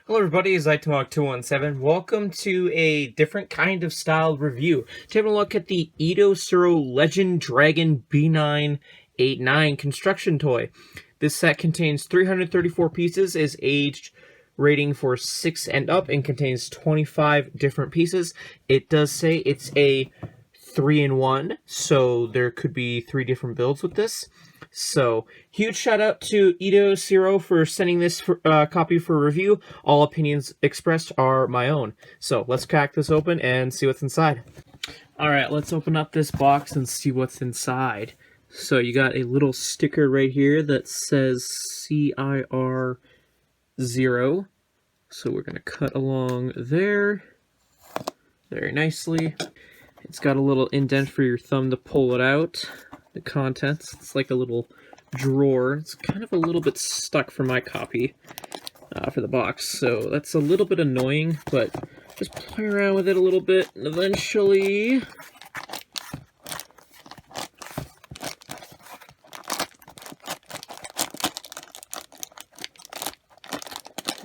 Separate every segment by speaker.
Speaker 1: Hello everybody, it's TMOG 217. Welcome to a different kind of style review. Taking a look at the educiro Kylin Dragon b989 construction toy. This set contains 334 pieces, is aged rating for 6 and up, and contains 25 different pieces. It does say it's a 3-in-1, so there could be 3 different builds with this. So, huge shout out to educiro for sending this copy for review. All opinions expressed are my own. So, let's crack this open and see what's inside. Alright, let's open up this box and see what's inside. So, you got a little sticker right here that says CIR 0. So, we're going to cut along there very nicely. It's got a little indent for your thumb to pull it out. The contents, it's like a little drawer. It's kind of a little bit stuck for my copy for the box, so that's a little bit annoying, but just play around with it a little bit, and eventually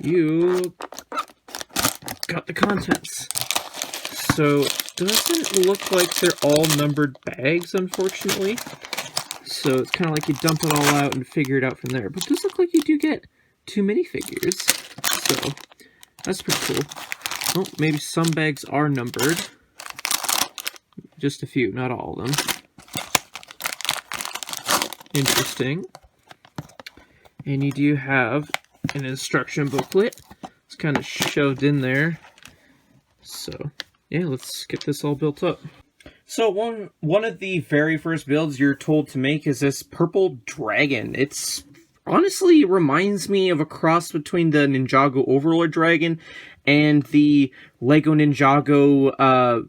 Speaker 1: you got the contents. So it doesn't look like they're all numbered bags, unfortunately. So it's kind of like you dump it all out and figure it out from there. But it does look like you do get 2 minifigures. So that's pretty cool. Oh, maybe some bags are numbered. Just a few, not all of them. Interesting. And you do have an instruction booklet. It's kind of shoved in there. So yeah, let's get this all built up. So one of the very first builds you're told to make is this purple dragon. It's honestly reminds me of a cross between the Ninjago Overlord Dragon and the Lego Ninjago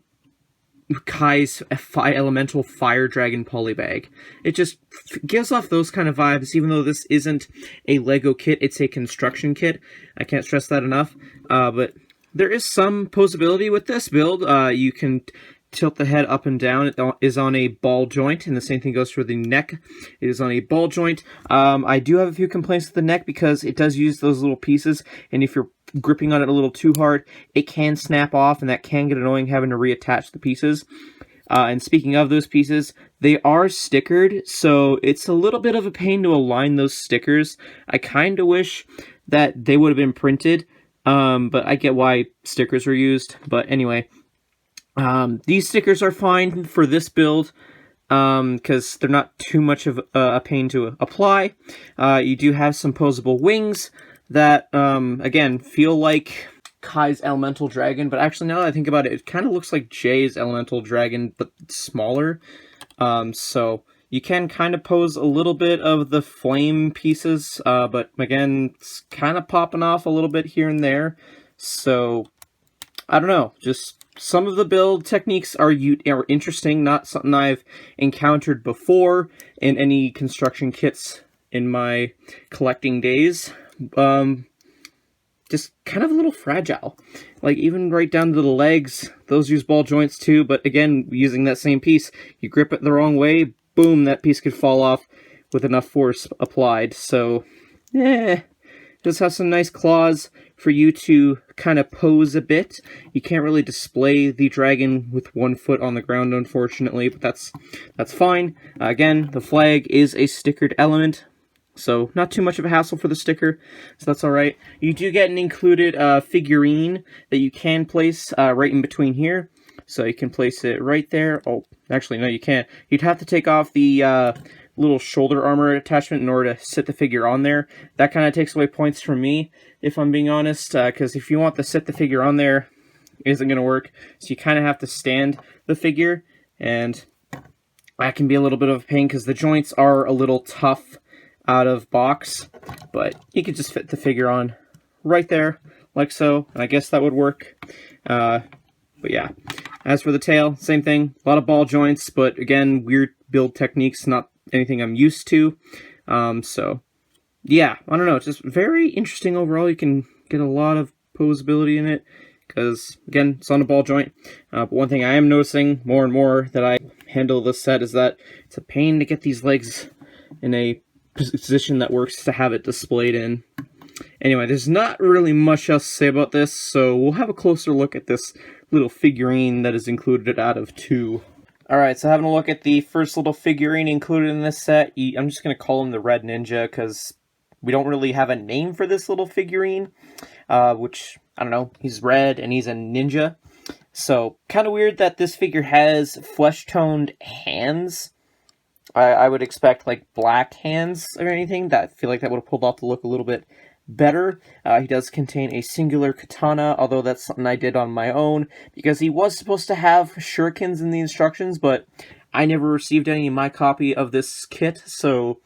Speaker 1: Kai's Elemental Fire Dragon Polybag. It just gives off those kind of vibes, even though this isn't a Lego kit, it's a construction kit. I can't stress that enough, but there is some posability with this build. You can tilt the head up and down. It is on a ball joint, and the same thing goes for the neck. It is on a ball joint. I do have a few complaints with the neck because it does use those little pieces, and if you're gripping on it a little too hard, it can snap off, and that can get annoying having to reattach the pieces. And speaking of those pieces, they are stickered, so it's a little bit of a pain to align those stickers. I kind of wish that they would have been printed. But I get why stickers are used. But anyway, these stickers are fine for this build because they're not too much of a pain to apply. You do have some posable wings that, again, feel like Kai's Elemental Dragon. But actually, now that I think about it, it kind of looks like Jay's Elemental Dragon, but smaller. So you can kind of pose a little bit of the flame pieces, but again, it's kind of popping off a little bit here and there. So, I don't know, just some of the build techniques are interesting, not something I've encountered before in any construction kits in my collecting days. Just kind of a little fragile. Like, even right down to the legs, those use ball joints too, but again, using that same piece, you grip it the wrong way, boom, that piece could fall off with enough force applied. So, does have some nice claws for you to kind of pose a bit. You can't really display the dragon with 1 foot on the ground, unfortunately, but that's fine. Again, the flag is a stickered element, so not too much of a hassle for the sticker, so that's alright. You do get an included figurine that you can place right in between here. So you can place it right there. Oh, actually, no, you can't. You'd have to take off the little shoulder armor attachment in order to sit the figure on there. That kind of takes away points from me, if I'm being honest, because if you want to sit the figure on there, it isn't going to work. So you kind of have to stand the figure, and that can be a little bit of a pain because the joints are a little tough out of box, but you could just fit the figure on right there, like so, and I guess that would work. But yeah, as for the tail, same thing, a lot of ball joints, but again, weird build techniques, not anything I'm used to. So yeah, I don't know, it's just very interesting overall. You can get a lot of posability in it, because again, it's on a ball joint. But one thing I am noticing more and more that I handle this set is that it's a pain to get these legs in a position that works to have it displayed in. Anyway, there's not really much else to say about this, so we'll have a closer look at this little figurine that is included out of 2. Alright, so having a look at the first little figurine included in this set, I'm just going to call him the Red Ninja, because we don't really have a name for this little figurine, which, I don't know, he's red and he's a ninja. So, kind of weird that this figure has flesh-toned hands. I would expect, like, black hands or anything. I feel like that would have pulled off the look a little bit better. He does contain a singular katana, although that's something I did on my own, because he was supposed to have shurikens in the instructions, but I never received any in my copy of this kit, so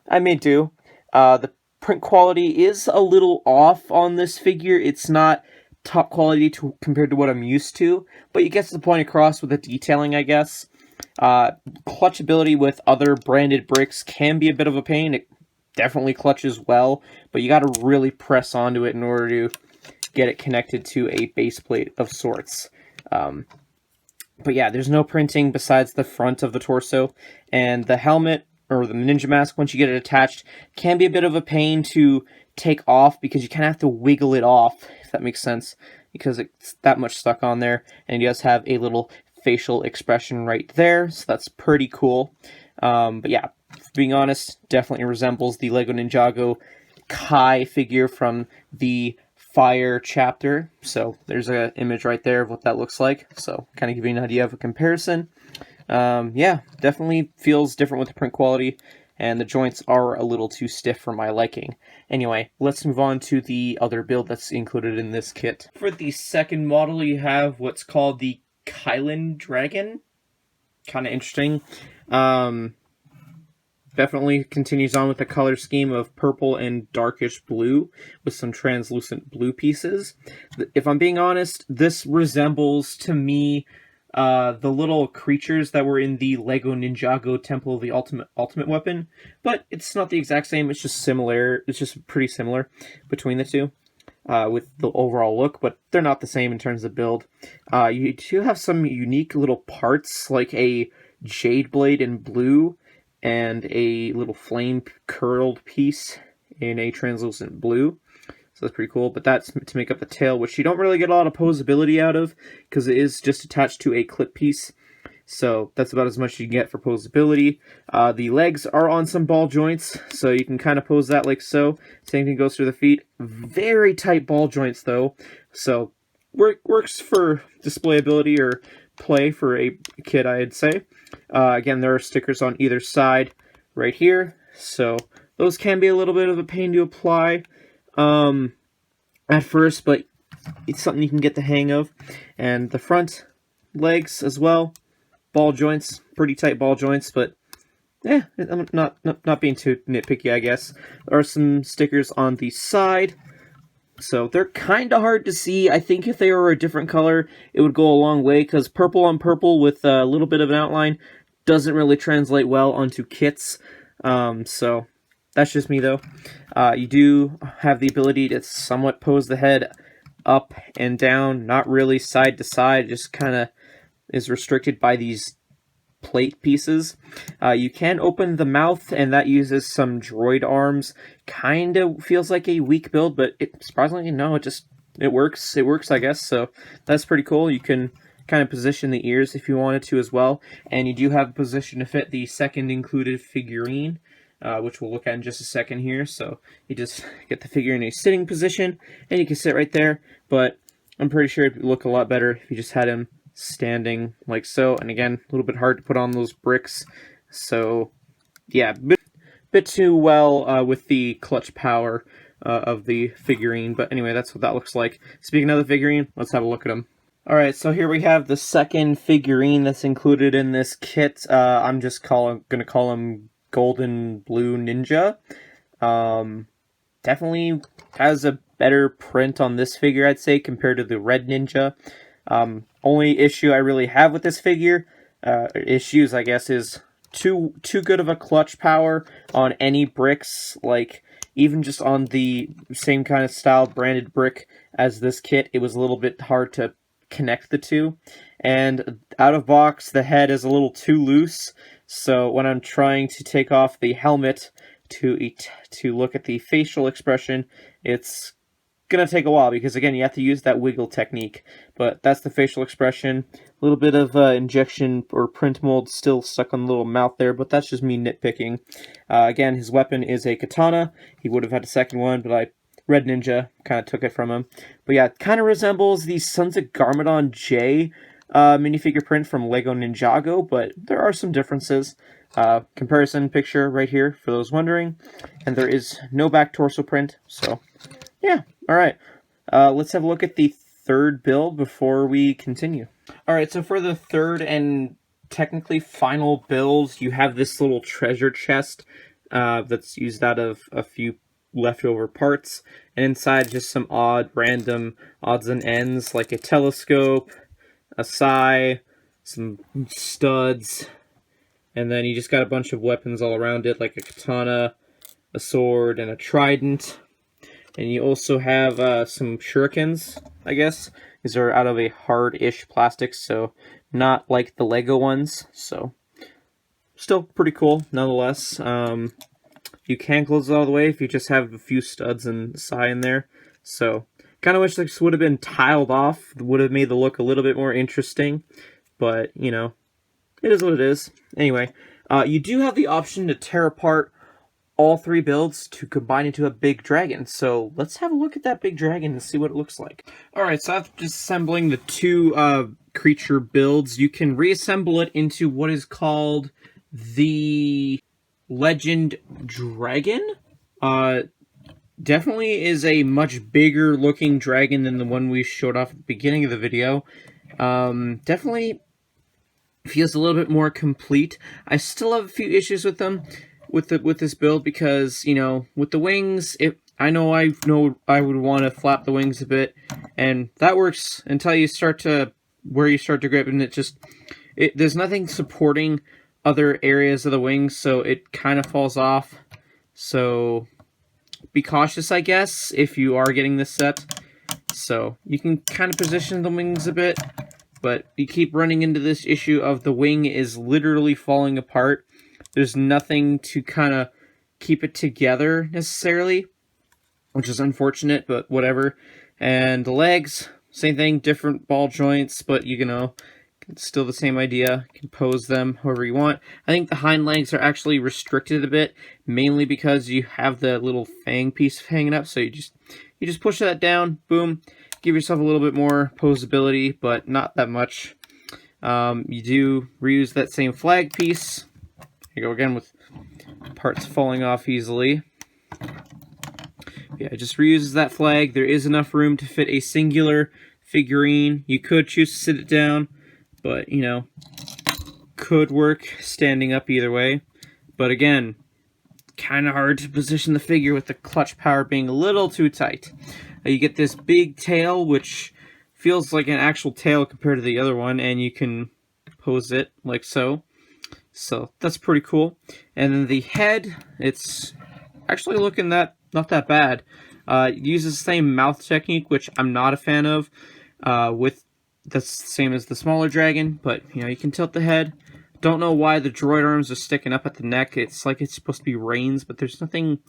Speaker 1: I may do. The print quality is a little off on this figure. It's not top quality compared to what I'm used to, but you get the point across with the detailing, I guess. Clutchability with other branded bricks can be a bit of a pain. It definitely clutches well, but you got to really press onto it in order to get it connected to a base plate of sorts. But yeah, there's no printing besides the front of the torso, and the helmet or the ninja mask, once you get it attached, can be a bit of a pain to take off because you kind of have to wiggle it off, if that makes sense, because it's that much stuck on there. And it does have a little facial expression right there, so that's pretty cool. But yeah, being honest, definitely resembles the Lego Ninjago Kai figure from the Fire chapter. So there's an image right there of what that looks like. So kind of give you an idea of a comparison. Yeah, definitely feels different with the print quality, and the joints are a little too stiff for my liking. Anyway, let's move on to the other build that's included in this kit. For the second model, you have what's called the Kylin Dragon. Kind of interesting. Definitely continues on with the color scheme of purple and darkish blue with some translucent blue pieces. If I'm being honest, this resembles to me the little creatures that were in the Lego Ninjago Temple of the Ultimate Weapon, but it's not the exact same. It's just similar. It's just pretty similar between the two with the overall look, but they're not the same in terms of build. You do have some unique little parts, like a jade blade in blue and a little flame curled piece in a translucent blue. So that's pretty cool, but that's to make up the tail, which you don't really get a lot of posability out of, because it is just attached to a clip piece. So that's about as much as you can get for posability. The legs are on some ball joints, so you can kind of pose that like so. Same thing goes through the feet. Very tight ball joints, though, so works for displayability or play for a kid, I'd say. Again, there are stickers on either side right here, so those can be a little bit of a pain to apply at first, but it's something you can get the hang of. And the front legs as well, ball joints, pretty tight ball joints, but yeah, I'm not being too nitpicky, I guess. There are some stickers on the side, so they're kind of hard to see. I think if they were a different color, it would go a long way, because purple on purple with a little bit of an outline doesn't really translate well onto kits. So that's just me, though. You do have the ability to somewhat pose the head up and down, not really side to side, just kind of is restricted by these plate pieces. You can open the mouth, and that uses some droid arms. Kind of feels like a weak build, but surprisingly, no, it works. It works, I guess, so that's pretty cool. You can kind of position the ears if you wanted to as well, and you do have a position to fit the second included figurine, which we'll look at in just a second here. So you just get the figure in a sitting position, and you can sit right there, but I'm pretty sure it would look a lot better if you just had him standing like so. And again, a little bit hard to put on those bricks, so yeah, bit too well with the clutch power of the figurine. But anyway, that's what that looks like. Speaking of the figurine, let's have a look at him. Alright, so here we have the second figurine that's included in this kit. I'm just gonna call him Golden Blue Ninja. Definitely has a better print on this figure, I'd say, compared to the Red Ninja. Only issue I really have with this figure, issues I guess, is too good of a clutch power on any bricks. Like, even just on the same kind of style branded brick as this kit, it was a little bit hard to connect the two. And out of box, the head is a little too loose, so when I'm trying to take off the helmet to look at the facial expression
Speaker 2: it's gonna take a while because again you have to use that wiggle technique. But that's the facial expression. A little bit of injection or print mold still stuck on the little mouth there, but that's just me nitpicking. Again, his weapon is a katana. He would have had a second one, but I Red Ninja kind of took it from him. But yeah, it kind of resembles the Sons of Garmadon J minifigure print from Lego Ninjago, but there are some differences. Comparison picture right here for those wondering, and there is no back torso print, so yeah. Alright, let's have a look at the third build before we continue. Alright, so for the third and technically final build, you have this little treasure chest that's used out of a few leftover parts, and inside just some odd random odds and ends like a telescope, a sai, some studs, and then you just got a bunch of weapons all around it like a katana, a sword, and a trident. And you also have some shurikens, I guess. These are out of a hard-ish plastic, so not like the Lego ones, so still pretty cool nonetheless. You can close it all the way if you just have a few studs and sai in there. So, kind of wish this would have been tiled off. Would have made the look a little bit more interesting. But, you know, it is what it is. Anyway, you do have the option to tear apart all three builds to combine into a big dragon. So, let's have a look at that big dragon and see what it looks like. Alright, so after disassembling the two creature builds, you can reassemble it into what is called the Legend Dragon. Definitely is a much bigger looking dragon than the one we showed off at the beginning of the video. Definitely feels a little bit more complete. I still have a few issues with them, with this build, because, you know, with the wings, I know I would want to flap the wings a bit, and that works until you start to grip, and there's nothing supporting other areas of the wings, so it kind of falls off. So be cautious, I guess, if you are getting this set. So you can kind of position the wings a bit, but you keep running into this issue of the wing is literally falling apart. There's nothing to kind of keep it together necessarily, which is unfortunate, but whatever. And the legs, same thing, different ball joints, but you know, it's still the same idea. You can pose them however you want. I think the hind legs are actually restricted a bit, mainly because you have the little fang piece hanging up. So you just push that down, boom, give yourself a little bit more posability, but not that much. You do reuse that same flag piece. Here you go again with parts falling off easily. Yeah, it just reuses that flag. There is enough room to fit a singular figurine. You could choose to sit it down, but, you know, could work standing up either way. But again, kind of hard to position the figure with the clutch power being a little too tight. You get this big tail, which feels like an actual tail compared to the other one, and you can pose it like so. So that's pretty cool. And then the head, it's actually looking not that bad. It uses the same mouth technique, which I'm not a fan of, with that's the same as the smaller dragon, but, you know, you can tilt the head. Don't know why the droid arms are sticking up at the neck. It's like it's supposed to be reins, but there's nothing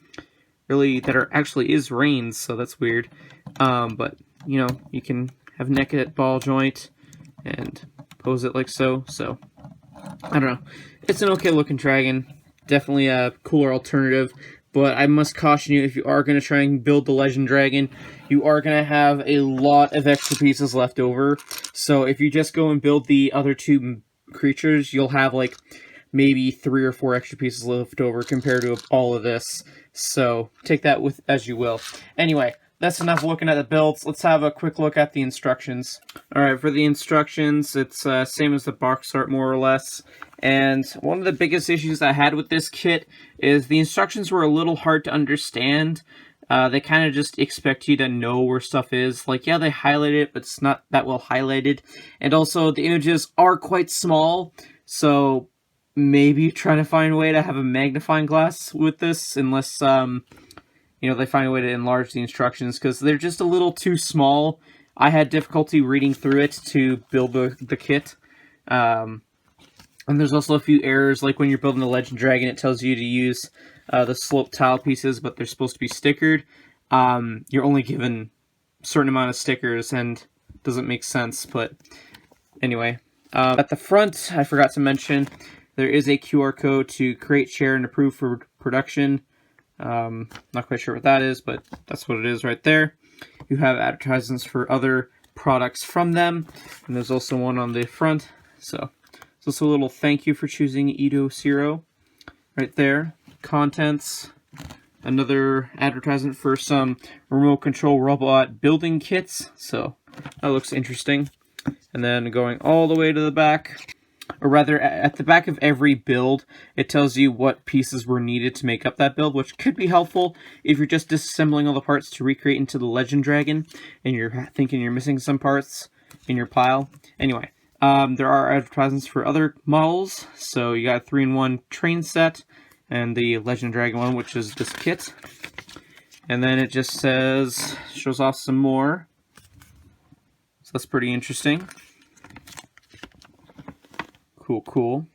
Speaker 2: really that actually is reins, so that's weird. But, you know, you can have neck at ball joint and pose it like so. So, I don't know. It's an okay looking dragon. Definitely a cooler alternative. But I must caution you, if you are going to try and build the Legend Dragon, you are going to have a lot of extra pieces left over. So if you just go and build the other two creatures, you'll have like maybe 3 or 4 extra pieces left over compared to all of this. So take that with as you will. Anyway, that's enough looking at the builds. Let's have a quick look at the instructions. Alright, for the instructions, it's same as the box art more or less. And one of the biggest issues I had with this kit is the instructions were a little hard to understand. They kind of just expect you to know where stuff is. Like, yeah, they highlight it, but it's not that well highlighted. And also, the images are quite small, so maybe trying to find a way to have a magnifying glass with this, unless, you know, they find a way to enlarge the instructions, because they're just a little too small. I had difficulty reading through it to build the kit. And there's also a few errors, like when you're building the Legend Dragon, it tells you to use the sloped tile pieces, but they're supposed to be stickered. you're only given a certain amount of stickers, and doesn't make sense. But anyway, at the front, I forgot to mention, there is a QR code to create, share, and approve for production. Not quite sure what that is, but that's what it is right there. You have advertisements for other products from them, and there's also one on the front. So it's also a little thank you for choosing educiro right there. Contents, another advertisement for some remote control robot building kits, so that looks interesting. And then going all the way to the back, or rather at the back of every build, it tells you what pieces were needed to make up that build, which could be helpful if you're just disassembling all the parts to recreate into the Legend Dragon and you're thinking you're missing some parts in your pile. Anyway, there are advertisements for other models. So you got a 3-in-1 train set and the Legend Dragon one, which is this kit. And then it just says, shows off some more. So that's pretty interesting. Cool.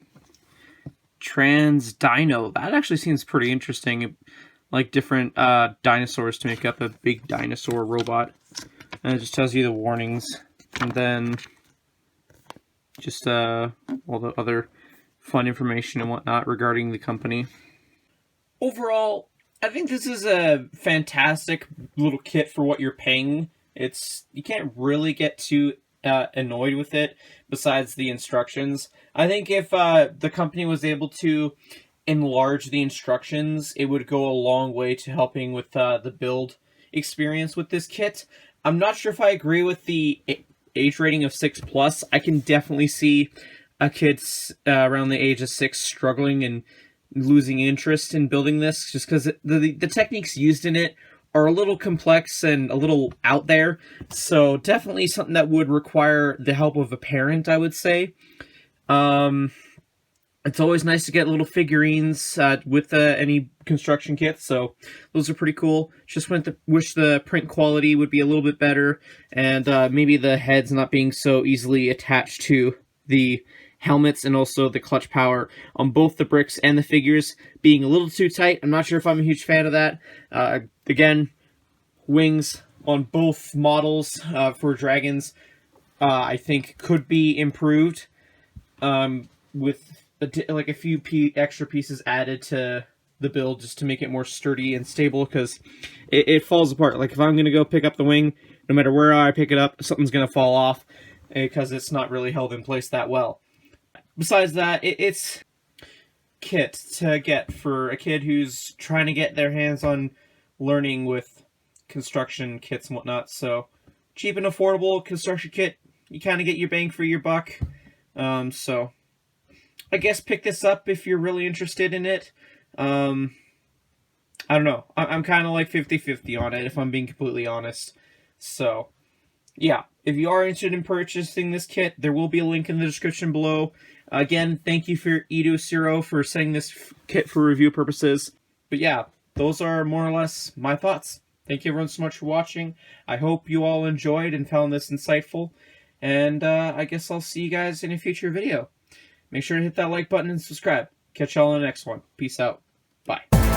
Speaker 2: Trans Dino. That actually seems pretty interesting. Like different dinosaurs to make up a big dinosaur robot. And it just tells you the warnings. And then just all the other fun information and whatnot regarding the company. Overall, I think this is a fantastic little kit for what you're paying. You can't really get too annoyed with it besides the instructions. I think if the company was able to enlarge the instructions, it would go a long way to helping with the build experience with this kit. I'm not sure if I agree with the age rating of 6+. I can definitely see a kid around the age of 6 struggling and losing interest in building this, just because the techniques used in it are a little complex and a little out there. So definitely something that would require the help of a parent, I would say. It's always nice to get little figurines with any construction kit, so those are pretty cool. Just wish the print quality would be a little bit better, and maybe the heads not being so easily attached to the helmets, and also the clutch power on both the bricks and the figures being a little too tight. I'm not sure if I'm a huge fan of that. Again, wings on both models for dragons, I think could be improved with like a few extra pieces added to the build just to make it more sturdy and stable, because it falls apart. Like if I'm going to go pick up the wing, no matter where I pick it up, something's going to fall off because it's not really held in place that well. Besides that, it's kit to get for a kid who's trying to get their hands on learning with construction kits and whatnot. So cheap and affordable construction kit, you kind of get your bang for your buck. So I guess pick this up if you're really interested in it. I don't know. I'm kind of like 50-50 on it, if I'm being completely honest. So yeah, if you are interested in purchasing this kit, there will be a link in the description below. Again, thank you for educiro for sending this kit for review purposes. But yeah, those are more or less my thoughts. Thank you everyone so much for watching. I hope you all enjoyed and found this insightful. And I guess I'll see you guys in a future video. Make sure to hit that like button and subscribe. Catch y'all in the next one. Peace out. Bye.